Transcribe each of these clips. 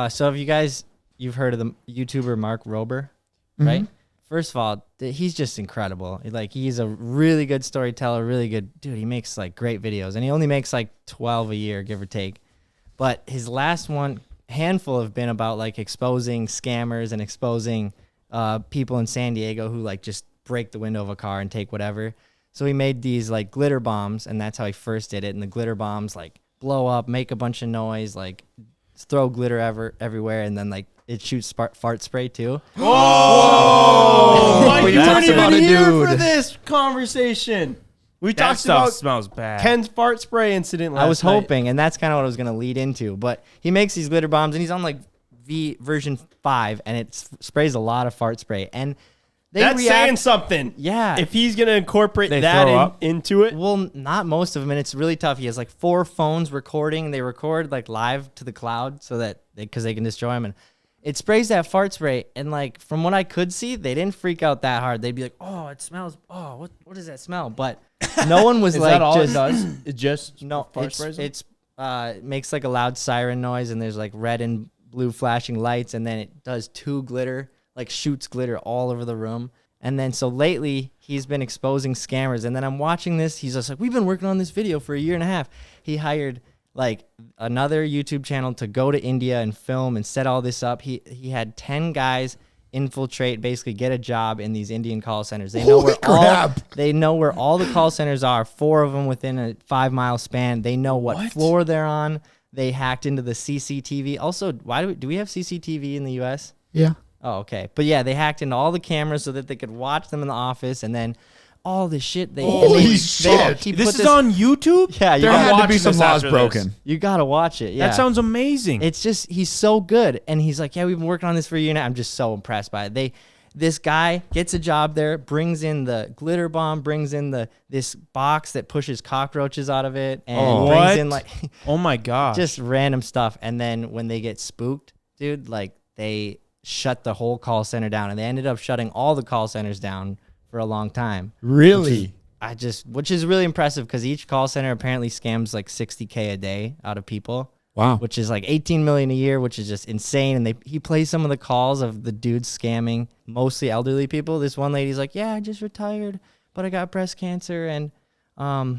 So if you've heard of the YouTuber Mark Rober, right? Mm-hmm. First of all, he's just incredible. Like, he's a really good storyteller, really good dude. He makes like great videos, and he only makes like 12 a year, give or take. But his last handful have been about like exposing scammers and exposing people in San Diego who like just break the window of a car and take whatever. So he made these like glitter bombs, and that's how he first did it. And the glitter bombs like blow up, make a bunch of noise, like throw glitter everywhere, and then like it shoots fart spray too. Oh, Mike, you weren't even here for this conversation. We talked about smells bad. Ken's fart spray incident last night. I was hoping, and that's kind of what I was going to lead into. But he makes these glitter bombs, and he's on like version 5, and it sprays a lot of fart spray. And that's saying something. Yeah. If he's going to incorporate that into it. Well, not most of them, and it's really tough. He has like 4 phones recording. They record like live to the cloud so that because they can destroy them. And it sprays that fart spray, and like from what I could see, they didn't freak out that hard. They'd be like, "Oh, it smells. Oh, what does that smell?" But no one was like, "Is that all it does? It just fart sprays? It makes like a loud siren noise, and there's like red and blue flashing lights, and then it does 2 glitter, like shoots glitter all over the room. And then so lately he's been exposing scammers, and then I'm watching this. He's just like, "We've been working on this video for a year and a half." He hired like another YouTube channel to go to India and film and set all this up. He had 10 guys infiltrate, basically get a job in these Indian call centers. They know where all the call centers are, 4 of them within a 5-mile span. They know what floor they're on. They hacked into the CCTV. Also, do we have CCTV in the US? Yeah. Oh, okay. But yeah, they hacked into all the cameras so that they could watch them in the office, and then all this shit. Holy shit. This is on YouTube? Yeah, there had to be some laws broken. You got to watch it. Yeah. That sounds amazing. It's just, he's so good. And he's like, "Yeah, we've been working on this for a year now." I'm just so impressed by it. This guy gets a job there, brings in the glitter bomb, brings in this box that pushes cockroaches out of it, and brings in like oh my god, just random stuff. And then when they get spooked, dude, like they shut the whole call center down, and they ended up shutting all the call centers down for a long time. Really? Which is really impressive, because each call center apparently scams like $60K a day out of people. Wow. Which is like 18 million a year, which is just insane. And he plays some of the calls of the dudes scamming mostly elderly people. This one lady's like, "Yeah, I just retired, but I got breast cancer, and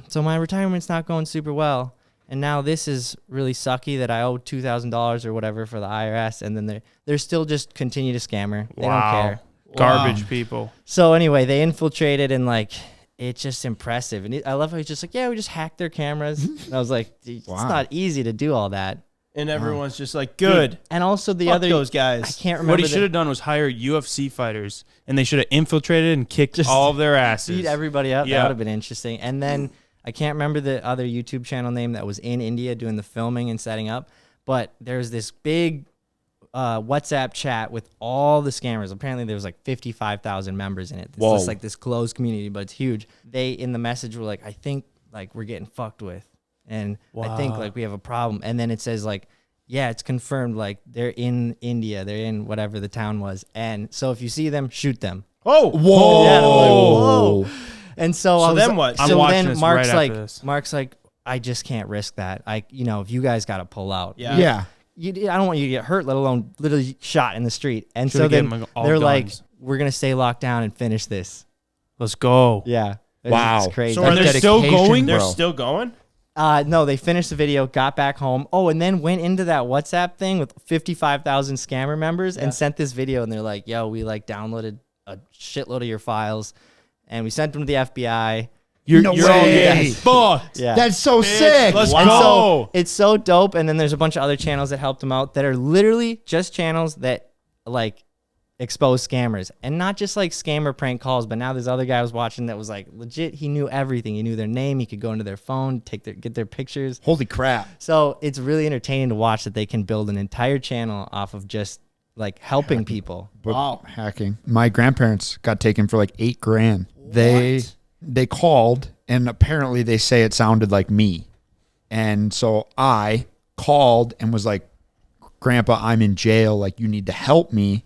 so my retirement's not going super well. And now this is really sucky that I owe $2,000 or whatever for the IRS." And then they're still just continue to scam her. They don't care. Garbage people. So anyway, they infiltrated, and like, it's just impressive. And I love how he's just like, "Yeah, we just hacked their cameras." And I was like, it's not easy to do all that. And everyone's just like, good. And also Fuck those guys. I can't remember. What he should have done was hire UFC fighters, and they should have infiltrated and kicked all of their asses. Beat everybody up. Yeah. That would have been interesting. And then I can't remember the other YouTube channel name that was in India doing the filming and setting up, but there's this big WhatsApp chat with all the scammers. Apparently there was like 55,000 members in it. It's just like this closed community, but it's huge. They in the message were like, "I think like we're getting fucked with, and I think like we have a problem." And then it says like, "Yeah, it's confirmed, like they're in India, they're in whatever the town was, and so if you see them, shoot them." Oh, whoa, yeah, like, whoa. And so then what? So I'm then Mark's right after this. Mark's like, "I just can't risk that. If you guys got to pull out." Yeah. I don't want you to get hurt, let alone literally shot in the street. And Should've so then given them all they're guns. like, "We're gonna stay locked down and finish this." Let's go. Yeah. Wow. It's crazy. So are they still going? They're bro. still going? No, they finished the video, got back home. Oh, and then went into that WhatsApp thing with 55,000 scammer members and sent this video. And they're like, "Yo, we like downloaded a shitload of your files, and we sent them to the FBI." You're No all way. fucked. Yeah. That's so sick. Let's And go. so it's so dope. And then there's a bunch of other channels that helped them out that are literally just channels that like expose scammers, and not just like scammer prank calls. But now this other guy I was watching that was like legit. He knew everything. He knew their name. He could go into their phone, get their pictures. Holy crap. So it's really entertaining to watch that they can build an entire channel off of just like helping people. Wow. Hacking. My grandparents got taken for like $8,000. They called, and apparently they say it sounded like me. And so I called and was like, "Grandpa, I'm in jail. Like, you need to help me.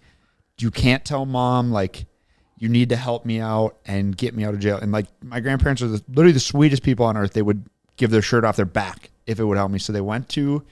You can't tell Mom, like, you need to help me out and get me out of jail." And like, my grandparents are literally the sweetest people on earth. They would give their shirt off their back if it would help me. So they went to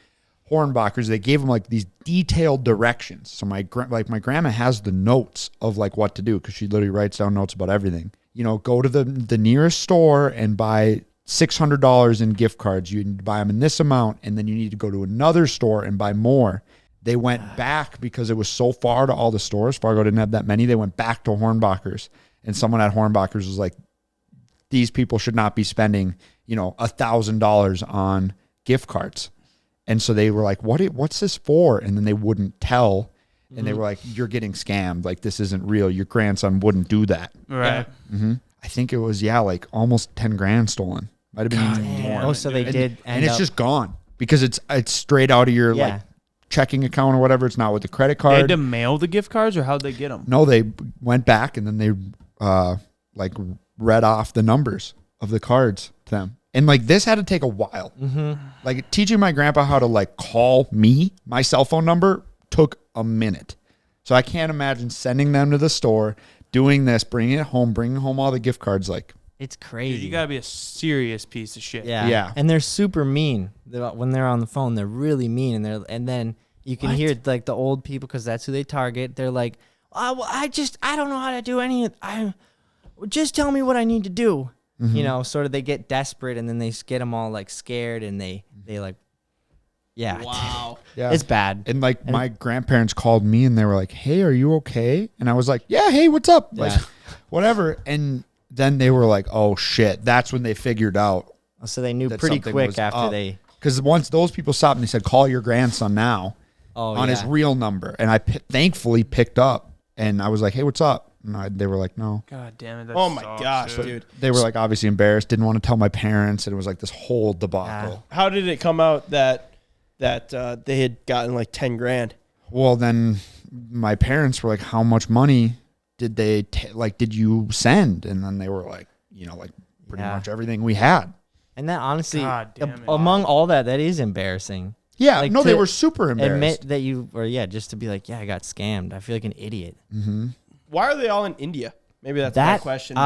Hornbachers. They gave them like these detailed directions. So my grandma has the notes of like what to do because she literally writes down notes about everything. You know, go to the nearest store and buy $600 in gift cards. You need to buy them in this amount, and then you need to go to another store and buy more. They went back because it was so far to all the stores. Fargo didn't have that many. They went back to Hornbachers, and someone at Hornbachers was like, these people should not be spending, you know, $1,000 on gift cards. And so they were like, what's this for? And then they wouldn't tell. And they were like, you're getting scammed. Like, this isn't real. Your grandson wouldn't do that. Right. Mm-hmm. I think it was, like almost 10 grand stolen. Might have been even more. Oh, so they did And it's just gone because it's straight out of your like checking account or whatever. It's not with the credit card. They had to mail the gift cards, or how'd they get them? No, they went back and then they like read off the numbers of the cards to them. And like this had to take a while. Mm-hmm. Like teaching my grandpa how to like call me, my cell phone number took a minute. So I can't imagine sending them to the store, doing this, bringing home all the gift cards. Like it's crazy. Dude, you gotta be a serious piece of shit. Yeah. And they're super mean. When they're on the phone, they're really mean. And then you can hear like the old people, because that's who they target. They're like, I don't know how to do any of just tell me what I need to do. Mm-hmm. You know, sort of they get desperate, and then they get them all like scared, and they like, wow, yeah, it's bad. And like my grandparents called me and they were like, "Hey, are you okay?" And I was like, "Yeah, hey, what's up?" Like, whatever. And then they were like, "Oh shit!" That's when they figured out. So they knew pretty quick after they, because once those people stopped and they said, "Call your grandson now," on his real number, and I thankfully picked up, and I was like, "Hey, what's up?" And they were like, "No." God damn it. That Oh my sucks, gosh, dude. They were like obviously embarrassed, didn't want to tell my parents, and it was like this whole debacle. How did it come out that they had gotten like 10 grand? Well, then my parents were like, "How much money did they did you send?" And then they were like, you know, like pretty much everything we had. And that honestly, God damn it. among all that is embarrassing. Yeah, Like, no, they were super embarrassed. Admit that you, or just to be like, I got scammed. I feel like an idiot. Mm-hmm. Why are they all in India? Maybe that's my question.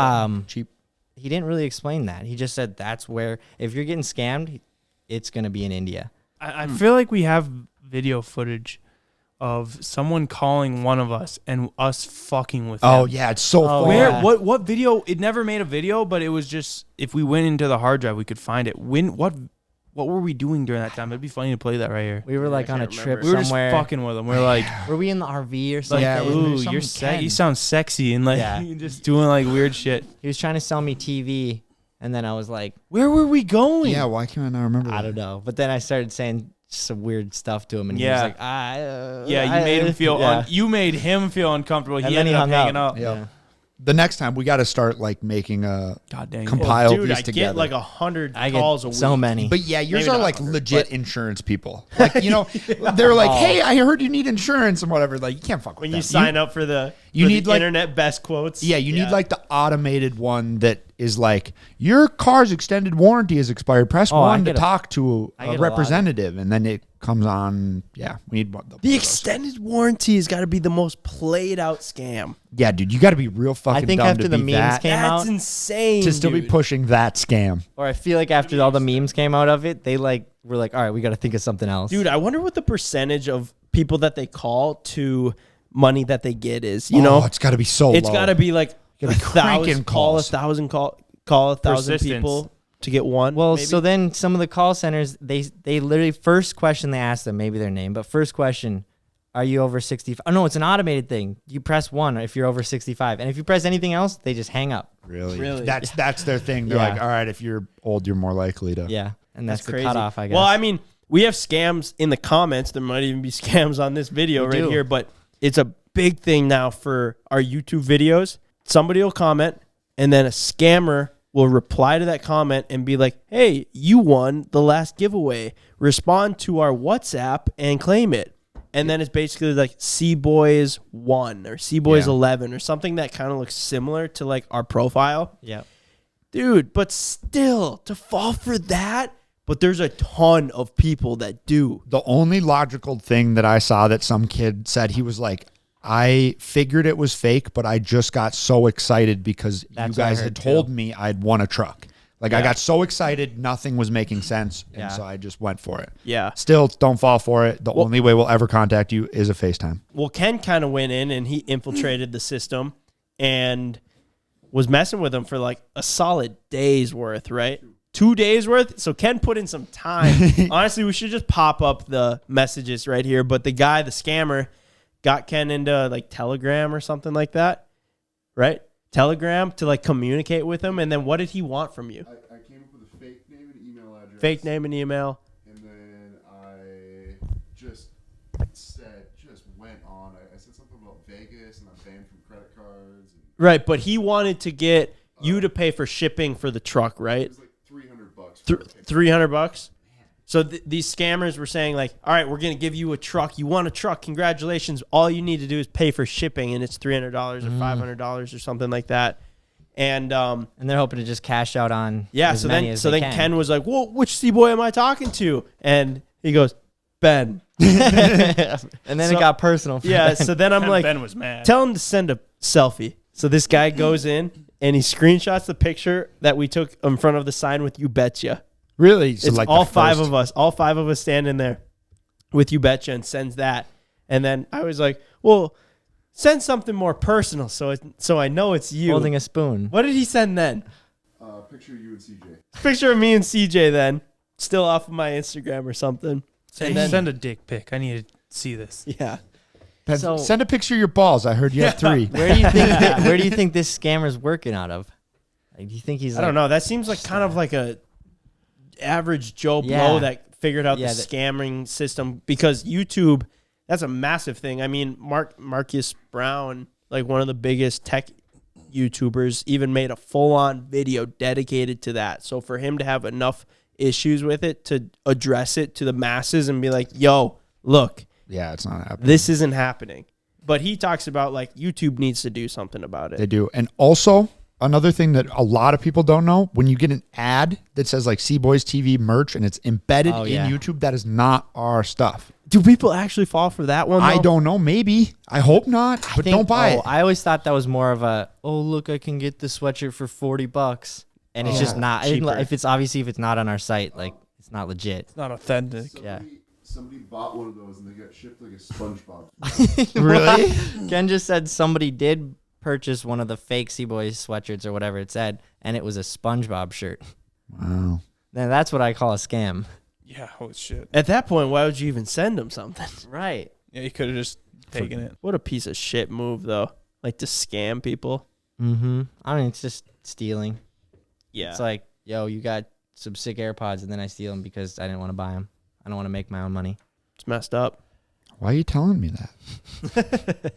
Cheap. He didn't really explain that. He just said that's where, if you're getting scammed, it's going to be in India. I feel like we have video footage of someone calling one of us and us fucking with Oh, them. yeah, it's so fun. Where? Yeah. What video? It never made a video, but it was just, if we went into the hard drive, we could find it. What were we doing during that time? It'd be funny to play that right here. We were like on a can't trip We were just somewhere. fucking with them. We were like, Were we in the RV or something? Yeah, we were ooh, some you're Ken. you sound sexy, and like you're just doing like weird shit. He was trying to sell me TV, and then I was like, Where were we going? Yeah, why can't I not remember? I don't know. But then I started saying some weird stuff to him, and he was like, you made him feel you made him feel uncomfortable. And He then ended he up hung hanging up. up. Yeah. The next time we got to start like making a God dang it. compile dude, these I together. get like 100 I calls get a week. so many. But yeah, yours Maybe are not like 100, legit insurance people. Like, you know, they're like, "Hey, I heard you need insurance and whatever." Like, you can't fuck with When them. you sign up for the you need, like- internet best quotes. Yeah, you need like the automated one that is like, your car's extended warranty has expired. Press Oh, I 1 to get a- talk to I a get a lot. representative, and then it comes on. Yeah, we need one. The extended warranty has got to be the most played out scam. Yeah, dude, you got to be real fucking I think dumb after to the be memes that, came That's out, insane. to still be dude. pushing that scam. or I feel like after all the memes came out of it, they like were like, all right, we got to think of something else. Dude, I wonder what the percentage of people that they call to money that they get is. You know, it's got to be so it's low. got to be like Gotta be cranking call calls. 1,000 call 1,000 Persistence. people to get one. Well, maybe? so then some of the call centers, they literally, first question they ask them, maybe their name, but first question, are you over 65? Oh, no, it's an automated thing. You press 1 if you're over 65. And if you press anything else, they just hang up. Really? That's their thing. They're Yeah. like, all right, if you're old, you're more likely to. Yeah. And that's the crazy. cutoff, I guess. Well, I mean, we have scams in the comments. There might even be scams on this video We right do. here, but it's a big thing now for our YouTube videos. Somebody will comment, and then a scammer will reply to that comment and be like, hey, you won the last giveaway. Respond to our WhatsApp and claim it. And then it's basically like CBoys 1 or CBoys 11 or something that kind of looks similar to like our profile. yeah. Dude, but still, to fall for that, but there's a ton of people that do. The only logical thing that I saw that some kid said, he was like, I figured it was fake, but I just got so excited because That's you what I guys heard had too. told me I'd won a truck. Like Yeah. I got so excited, nothing was making sense, and Yeah. so I just went for it. Yeah. Still, don't fall for it. The only way we'll ever contact you is a FaceTime. Well, Ken kind of went in and he infiltrated the system and was messing with him for like a solid day's worth, right? 2 days worth. So Ken put in some time. Honestly, we should just pop up the messages right here. But the guy, the scammer, got Ken into like Telegram or something like that, right? Telegram to like communicate with him. And then what did he want from you? I came up with a fake name and email address. Fake name and email. And then I just went on. I said something about Vegas and I'm banned from credit cards. And Right. But he wanted to get you to pay for shipping for the truck, right? it was like $300. $300. So these scammers were saying like, all right, we're going to give you a truck. You want a truck. Congratulations. All you need to do is pay for shipping. And it's $300 or $500 or something like that. And they're hoping to just cash out on yeah. as So many then, as so they then can. Ken was like, well, which C-boy am I talking to? And he goes, Ben. And then So- it got personal. For Yeah. them. So then I'm like, Ben was mad. tell him to send a selfie. So this guy goes in and he screenshots the picture that we took in front of the sign with "You Betcha." Really? So It's like all the five first- of us. All five of us standing there with "You Betcha" and sends that. And then I was like, well, send something more personal so I know it's you. holding a spoon. What did he send then? Picture you and CJ. Picture of me and CJ then. Still off of my Instagram or something. Say, And then- send a dick pic. I need to see this. Yeah. Ben, So- send a picture of your balls. I heard you have 3. Where do you think? Where do you think this scammer's working out of? Like, do you think he's? I don't know. That seems like kind of like a average Joe Yeah. Blow that figured out Yeah, the that- scamming system, because YouTube, that's a massive thing. I mean, Marcus Brown, like one of the biggest tech YouTubers, even made a full-on video dedicated to that. So for him to have enough issues with it to address it to the masses and be like, yo, look, Yeah, it's not happening. this isn't happening. But he talks about like YouTube needs to do something about They it. do. And also, another thing that a lot of people don't know, when you get an ad that says like CboysTV merch and it's embedded Oh, in yeah. YouTube, that is not our stuff. Do people actually fall for that one? I though? don't know. Maybe. I hope not. But don't buy it. I always thought that was more of a, oh look, I can get the sweatshirt for $40, and it's just not. cheaper. If it's obviously if it's not on our site, like it's not legit. It's not authentic. Yeah. Somebody bought one of those and they got shipped like a SpongeBob. Really? Ken just said somebody did purchase one of the fake C-Boys sweatshirts or whatever it said, and it was a SpongeBob shirt. Wow. Then that's what I call a scam. Yeah, holy shit. At that point, why would you even send him something? Right. Yeah, you could have just taken it. What a piece of shit move, though. Like to scam people. Mm-hmm. I mean, it's just stealing. Yeah. It's like, yo, you got some sick AirPods, and then I steal them because I didn't want to buy them. I don't want to make my own money. It's messed up. Why are you telling me that?